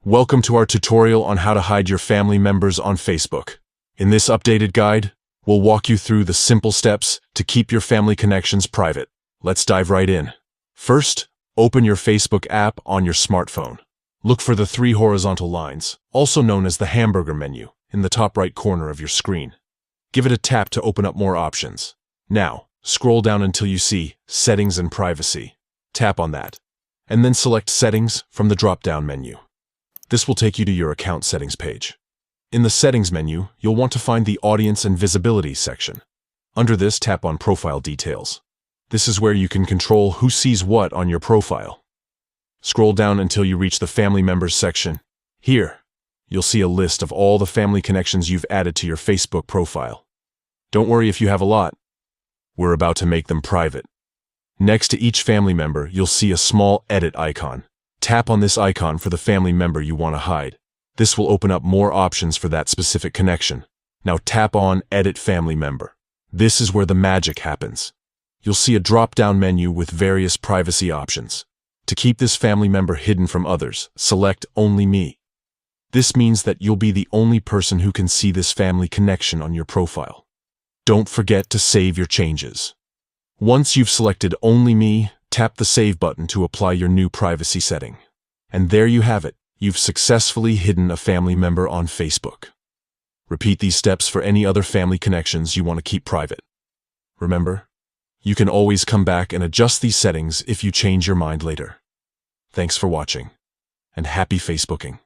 Welcome to our tutorial on how to hide your family members on Facebook. In this updated guide, we'll walk you through the simple steps to keep your family connections private. Let's dive right in. First, open your Facebook app on your smartphone. Look for the three horizontal lines, also known as the hamburger menu, in the top right corner of your screen. Give it a tap to open up more options. Now, scroll down until you see Settings and Privacy. Tap on that, and then select Settings from the drop-down menu. This will take you to your account settings page. In the settings menu, you'll want to find the Audience and Visibility section. Under this, tap on Profile Details. This is where you can control who sees what on your profile. Scroll down until you reach the Family Members section. Here, you'll see a list of all the family connections you've added to your Facebook profile. Don't worry if you have a lot. We're about to make them private. Next to each family member, you'll see a small edit icon. Tap on this icon for the family member you want to hide. This will open up more options for that specific connection. Now tap on Edit Family Member. This is where the magic happens. You'll see a drop-down menu with various privacy options. To keep this family member hidden from others, select Only Me. This means that you'll be the only person who can see this family connection on your profile. Don't forget to save your changes. Once you've selected Only Me, tap the Save button to apply your new privacy setting. And there you have it. You've successfully hidden a family member on Facebook. Repeat these steps for any other family connections you want to keep private. Remember, you can always come back and adjust these settings if you change your mind later. Thanks for watching, and happy Facebooking.